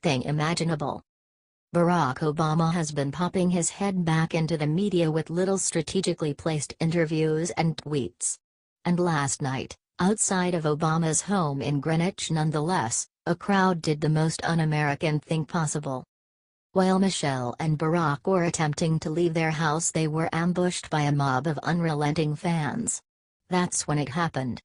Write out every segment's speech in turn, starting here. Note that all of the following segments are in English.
thing imaginable. Barack Obama has been popping his head back into the media with little strategically placed interviews and tweets. And last night, outside of Obama's home in Greenwich nonetheless, a crowd did the most un-American thing possible. While Michelle and Barack were attempting to leave their house, they were ambushed by a mob of unrelenting fans. That's when it happened.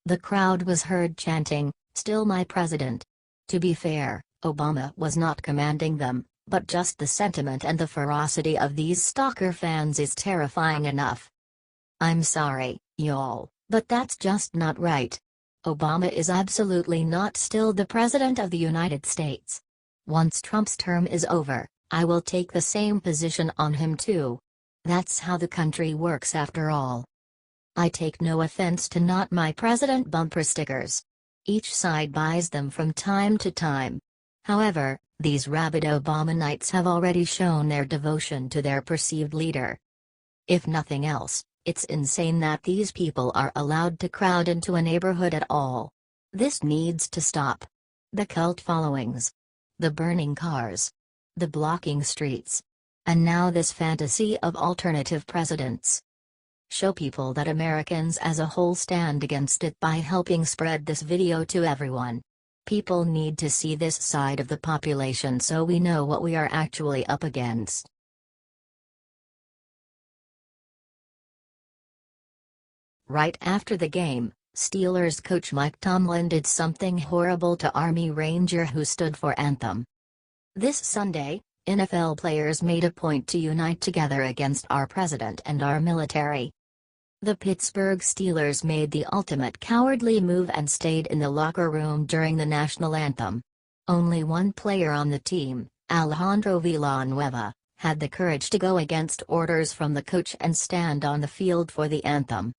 The crowd was heard chanting, "Still my president." To be fair, Obama was not commanding them, but just the sentiment and the ferocity of these stalker fans is terrifying enough. I'm sorry, y'all, but that's just not right. Obama is absolutely not still the President of the United States. Once Trump's term is over, I will take the same position on him too. That's how the country works after all. I take no offense to "Not My President" bumper stickers. Each side buys them from time to time. However, these rabid Obamanites have already shown their devotion to their perceived leader. If nothing else, it's insane that these people are allowed to crowd into a neighborhood at all. This needs to stop. The cult followings. The burning cars. The blocking streets. And now this fantasy of alternative presidents. Show people that Americans as a whole stand against it by helping spread this video to everyone. People need to see this side of the population so we know what we are actually up against. Right after the game, Steelers coach Mike Tomlin did something horrible to Army Ranger who stood for anthem. This Sunday, NFL players made a point to unite together against our president and our military. The Pittsburgh Steelers made the ultimate cowardly move and stayed in the locker room during the national anthem. Only one player on the team, Alejandro Villanueva, had the courage to go against orders from the coach and stand on the field for the anthem.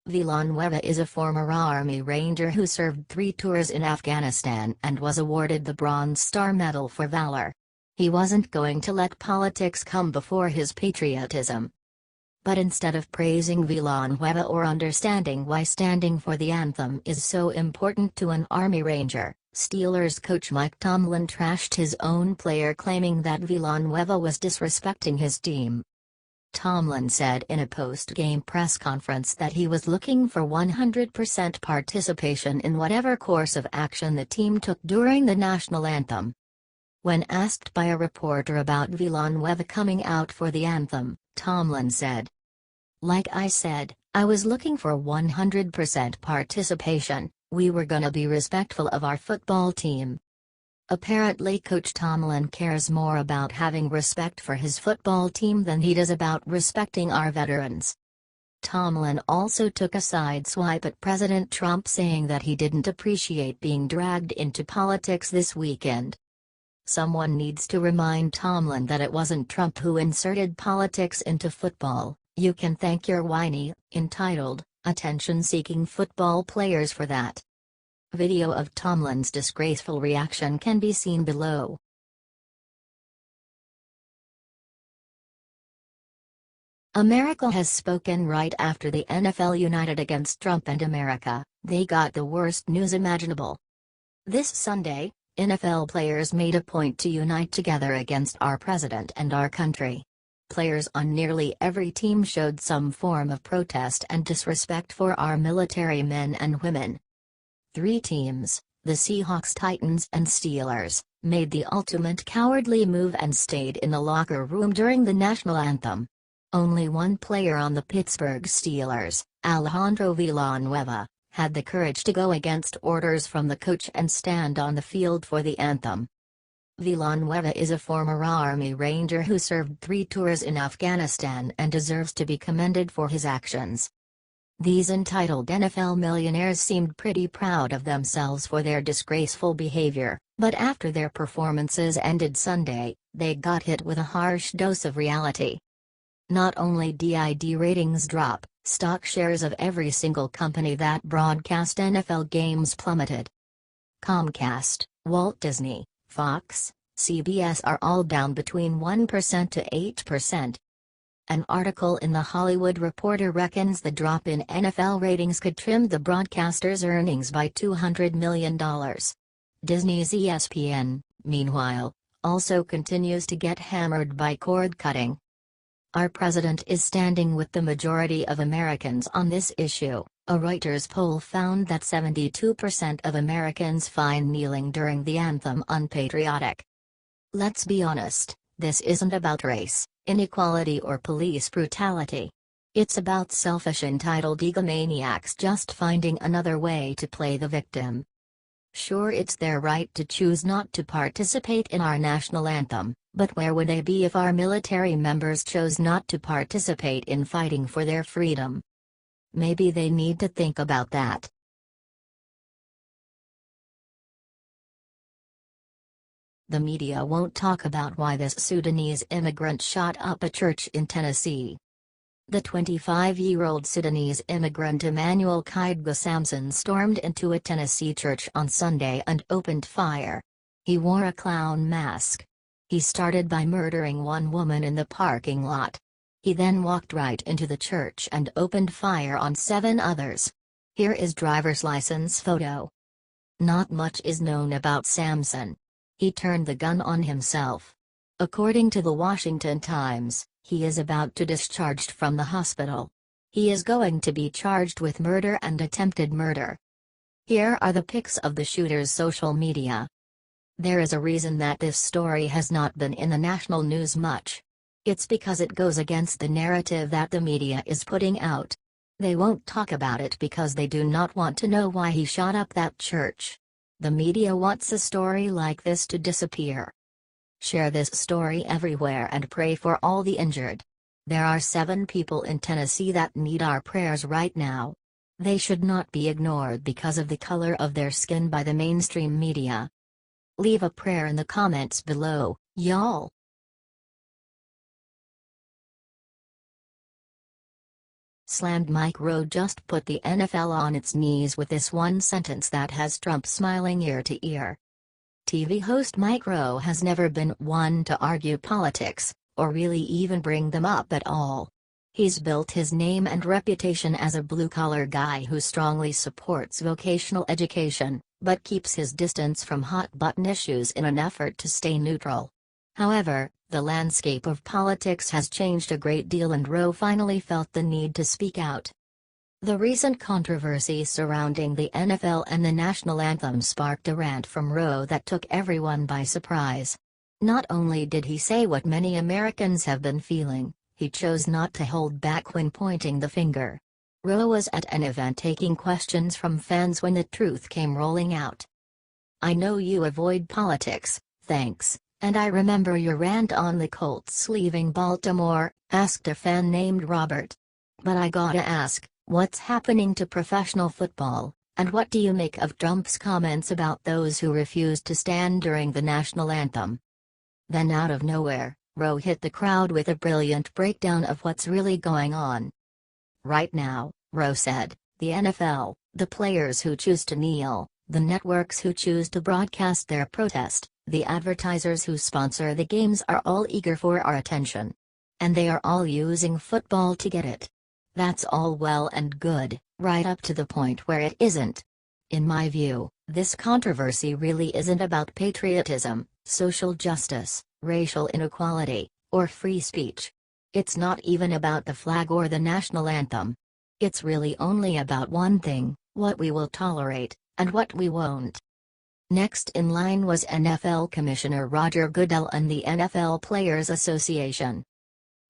Villanueva is a former Army Ranger who served 3 tours in Afghanistan and was awarded the Bronze Star Medal for valor. He wasn't going to let politics come before his patriotism. But instead of praising Villanueva or understanding why standing for the anthem is so important to an Army Ranger, Steelers coach Mike Tomlin trashed his own player, claiming that Villanueva was disrespecting his team. Tomlin said in a post-game press conference that he was looking for 100% participation in whatever course of action the team took during the national anthem. When asked by a reporter about Villanueva coming out for the anthem, Tomlin said, "Like I said, I was looking for 100% participation. We were gonna be respectful of our football team." Apparently Coach Tomlin cares more about having respect for his football team than he does about respecting our veterans. Tomlin also took a sideswipe at President Trump, saying that he didn't appreciate being dragged into politics this weekend. Someone needs to remind Tomlin that it wasn't Trump who inserted politics into football. You can thank your whiny, entitled, attention-seeking football players for that. Video of Tomlin's disgraceful reaction can be seen below. America has spoken right after the NFL united against Trump and America. They got the worst news imaginable. This Sunday, NFL players made a point to unite together against our president and our country. Players on nearly every team showed some form of protest and disrespect for our military men and women. 3 teams, the Seahawks, Titans and Steelers, made the ultimate cowardly move and stayed in the locker room during the national anthem. Only one player on the Pittsburgh Steelers, Alejandro Villanueva, had the courage to go against orders from the coach and stand on the field for the anthem. Villanueva is a former Army Ranger who served 3 tours in Afghanistan and deserves to be commended for his actions. These entitled NFL millionaires seemed pretty proud of themselves for their disgraceful behavior, but after their performances ended Sunday, they got hit with a harsh dose of reality. Not only did ratings drop, stock shares of every single company that broadcast NFL games plummeted. Comcast, Walt Disney, Fox, CBS are all down between 1% to 8%. An article in The Hollywood Reporter reckons the drop in NFL ratings could trim the broadcaster's earnings by $200 million. Disney's ESPN, meanwhile, also continues to get hammered by cord cutting. Our president is standing with the majority of Americans on this issue. A Reuters poll found that 72% of Americans find kneeling during the anthem unpatriotic. Let's be honest, this isn't about race, inequality or police brutality. It's about selfish entitled egomaniacs just finding another way to play the victim. Sure, it's their right to choose not to participate in our national anthem, but where would they be if our military members chose not to participate in fighting for their freedom? Maybe they need to think about that. The media won't talk about why this Sudanese immigrant shot up a church in Tennessee. The 25-year-old Sudanese immigrant Emmanuel Kaidga Samson stormed into a Tennessee church on Sunday and opened fire. He wore a clown mask. He started by murdering one woman in the parking lot. He then walked right into the church and opened fire on 7 others. Here is driver's license photo. Not much is known about Samson. He turned the gun on himself. According to the Washington Times, he is about to discharged from the hospital. He is going to be charged with murder and attempted murder. Here are the pics of the shooter's social media. There is a reason that this story has not been in the national news much. It's because it goes against the narrative that the media is putting out. They won't talk about it because they do not want to know why he shot up that church. The media wants a story like this to disappear. Share this story everywhere and pray for all the injured. There are 7 people in Tennessee that need our prayers right now. They should not be ignored because of the color of their skin by the mainstream media. Leave a prayer in the comments below, y'all. Slammed Mike Rowe just put the NFL on its knees with this one sentence that has Trump smiling ear to ear. TV host Mike Rowe has never been one to argue politics, or really even bring them up at all. He's built his name and reputation as a blue-collar guy who strongly supports vocational education, but keeps his distance from hot-button issues in an effort to stay neutral. However, the landscape of politics has changed a great deal and Rowe finally felt the need to speak out. The recent controversy surrounding the NFL and the national anthem sparked a rant from Rowe that took everyone by surprise. Not only did he say what many Americans have been feeling, he chose not to hold back when pointing the finger. Rowe was at an event taking questions from fans when the truth came rolling out. "I know you avoid politics, thanks, and I remember your rant on the Colts leaving Baltimore," asked a fan named Robert. "But I gotta ask, what's happening to professional football, and what do you make of Trump's comments about those who refused to stand during the national anthem?" Then out of nowhere, Rowe hit the crowd with a brilliant breakdown of what's really going on. "Right now," Rowe said, "the NFL, the players who choose to kneel, the networks who choose to broadcast their protest, the advertisers who sponsor the games are all eager for our attention. And they are all using football to get it. That's all well and good, right up to the point where it isn't. In my view, this controversy really isn't about patriotism, social justice, racial inequality, or free speech. It's not even about the flag or the national anthem. It's really only about one thing: what we will tolerate, and what we won't." Next in line was NFL Commissioner Roger Goodell and the NFL Players Association.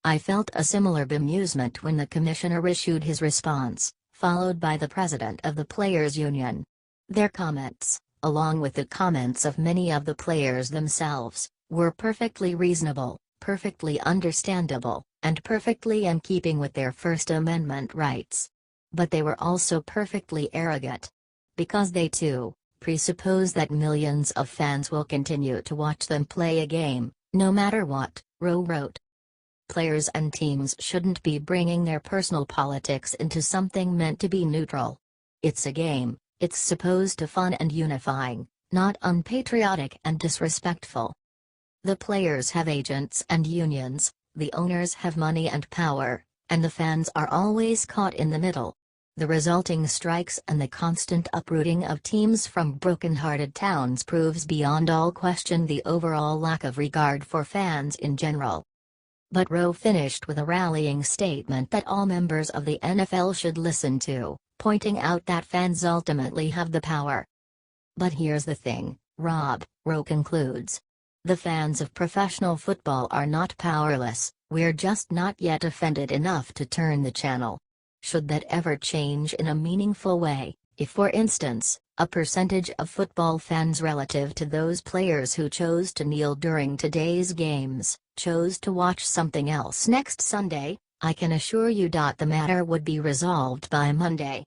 I felt a similar bemusement when the commissioner issued his response, followed by the president of the Players Union. Their comments, along with the comments of many of the players themselves, were perfectly reasonable, perfectly understandable, and perfectly in keeping with their First Amendment rights. But they were also perfectly arrogant. Because they too presuppose that millions of fans will continue to watch them play a game, no matter what, Rowe wrote. Players and teams shouldn't be bringing their personal politics into something meant to be neutral. It's a game, it's supposed to fun and unifying, not unpatriotic and disrespectful. The players have agents and unions, the owners have money and power, and the fans are always caught in the middle. The resulting strikes and the constant uprooting of teams from broken-hearted towns proves beyond all question the overall lack of regard for fans in general. But Rowe finished with a rallying statement that all members of the NFL should listen to, pointing out that fans ultimately have the power. But here's the thing, Rob, Rowe concludes. The fans of professional football are not powerless, we're just not yet offended enough to turn the channel. Should that ever change in a meaningful way, if for instance, a percentage of football fans relative to those players who chose to kneel during today's games, chose to watch something else next Sunday, I can assure you the matter would be resolved by Monday.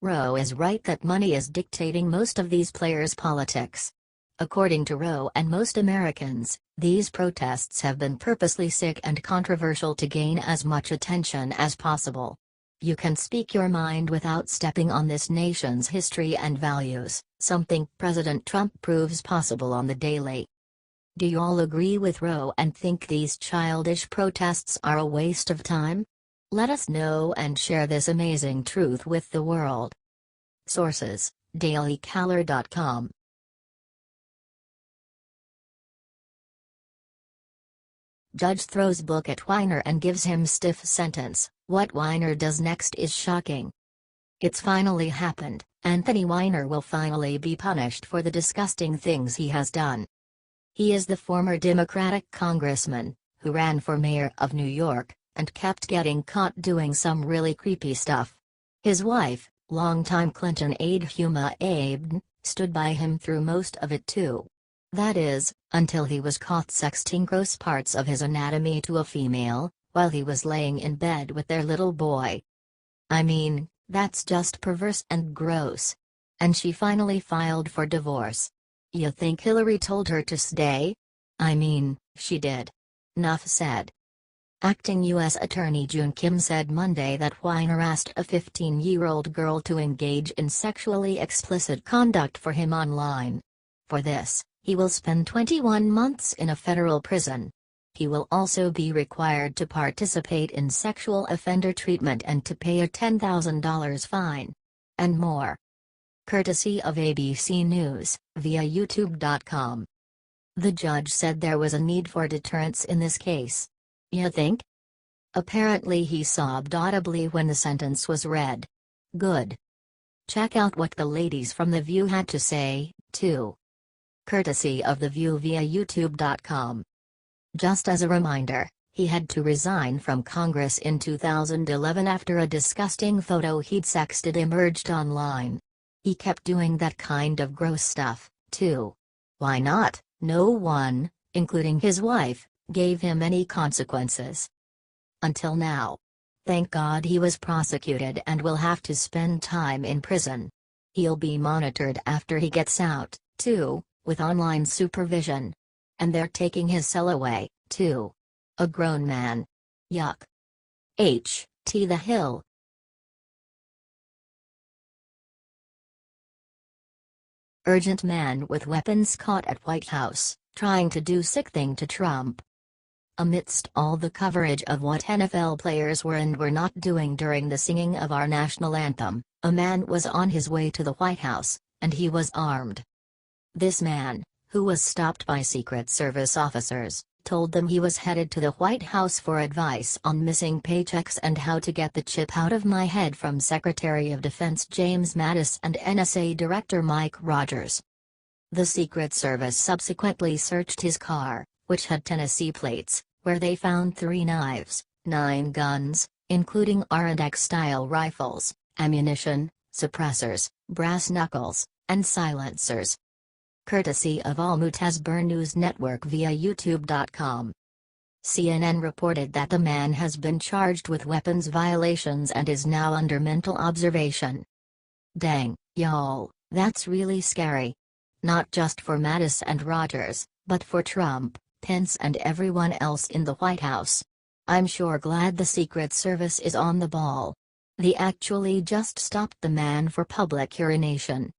Rowe is right that money is dictating most of these players' politics. According to Rowe and most Americans, these protests have been purposely sick and controversial to gain as much attention as possible. You can speak your mind without stepping on this nation's history and values, something President Trump proves possible on the daily. Do you all agree with Rowe and think these childish protests are a waste of time? Let us know and share this amazing truth with the world. Sources: dailycaller.com. Judge throws book at Whiner and gives him stiff sentence. What Whiner does next is shocking. It's finally happened. Anthony Whiner will finally be punished for the disgusting things he has done. He is the former Democratic congressman, who ran for mayor of New York, and kept getting caught doing some really creepy stuff. His wife, longtime Clinton aide Huma Abedin, stood by him through most of it too. That is, until he was caught sexting gross parts of his anatomy to a female, while he was laying in bed with their little boy. I mean, that's just perverse and gross. And she finally filed for divorce. You think Hillary told her to stay? I mean, she did. Nuff said. Acting U.S. Attorney June Kim said Monday that Whiner asked a 15-year-old girl to engage in sexually explicit conduct for him online. For this, he will spend 21 months in a federal prison. He will also be required to participate in sexual offender treatment and to pay a $10,000 fine. And more. Courtesy of ABC News, via YouTube.com. The judge said there was a need for deterrence in this case. You think? Apparently he sobbed audibly when the sentence was read. Good. Check out what the ladies from The View had to say, too. Courtesy of The View via YouTube.com. Just as a reminder, he had to resign from Congress in 2011 after a disgusting photo he'd sexted emerged online. He kept doing that kind of gross stuff, too. Why not? No one, including his wife, gave him any consequences. Until now. Thank God he was prosecuted and will have to spend time in prison. He'll be monitored after he gets out, too, with online supervision. And they're taking his cell away, too. A grown man. Yuck. H.T. The Hill. Urgent man with weapons caught at White House, trying to do sick thing to Trump. Amidst all the coverage of what NFL players were and were not doing during the singing of our national anthem, a man was on his way to the White House, and he was armed. This man, who was stopped by Secret Service officers, told them he was headed to the White House for advice on missing paychecks and how to get the chip out of my head from Secretary of Defense James Mattis and NSA Director Mike Rogers. The Secret Service subsequently searched his car, which had Tennessee plates, where they found 3 knives, 9 guns, including R&X-style rifles, ammunition, suppressors, brass knuckles, and silencers. Courtesy of Al Mutazber News Network via YouTube.com. CNN reported that the man has been charged with weapons violations and is now under mental observation. Dang, y'all, that's really scary. Not just for Mattis and Rogers, but for Trump, Pence and everyone else in the White House. I'm sure glad the Secret Service is on the ball. They actually just stopped the man for public urination.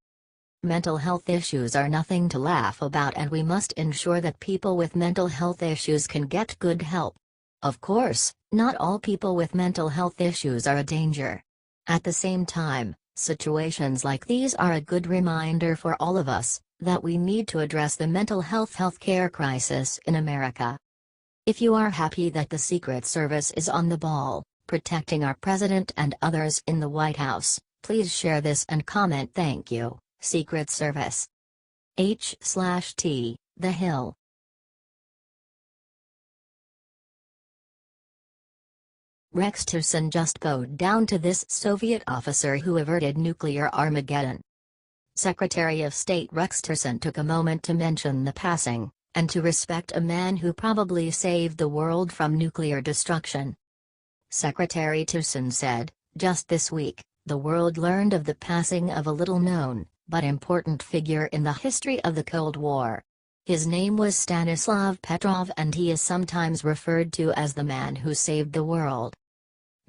Mental health issues are nothing to laugh about, and we must ensure that people with mental health issues can get good help. Of course, not all people with mental health issues are a danger. At the same time, situations like these are a good reminder for all of us that we need to address the mental health healthcare crisis in America. If you are happy that the Secret Service is on the ball, protecting our president and others in the White House, please share this and comment "Thank you, Secret Service." H/T, The Hill. Rex Tillerson just bowed down to this Soviet officer who averted nuclear Armageddon. Secretary of State Rex Tillerson took a moment to mention the passing, and to respect a man who probably saved the world from nuclear destruction. Secretary Tillerson said, "Just this week, the world learned of the passing of a little-known, but important figure in the history of the Cold War. His name was Stanislav Petrov, and he is sometimes referred to as the man who saved the world."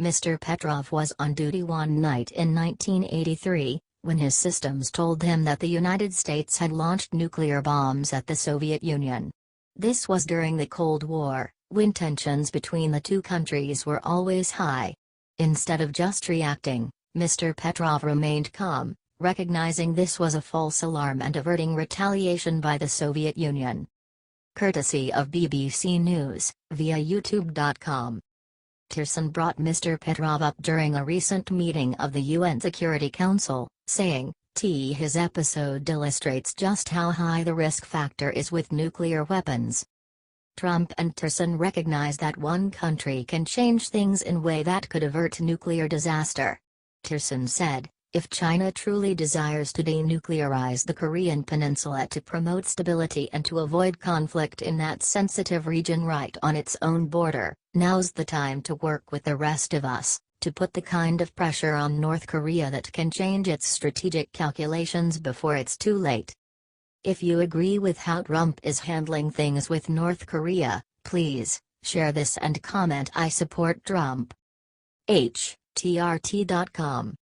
Mr. Petrov was on duty one night in 1983, when his systems told him that the United States had launched nuclear bombs at the Soviet Union. This was during the Cold War, when tensions between the two countries were always high. Instead of just reacting, Mr. Petrov remained calm, recognizing this was a false alarm and averting retaliation by the Soviet Union. Courtesy of BBC News, via YouTube.com. Tillerson brought Mr. Petrov up during a recent meeting of the UN Security Council, saying, his episode illustrates just how high the risk factor is with nuclear weapons. Trump and Tillerson recognize that one country can change things in a way that could avert nuclear disaster. Tillerson said, "If China truly desires to denuclearize the Korean peninsula to promote stability and to avoid conflict in that sensitive region right on its own border, now's the time to work with the rest of us, to put the kind of pressure on North Korea that can change its strategic calculations before it's too late." If you agree with how Trump is handling things with North Korea, please share this and comment "I support Trump." HTRT.com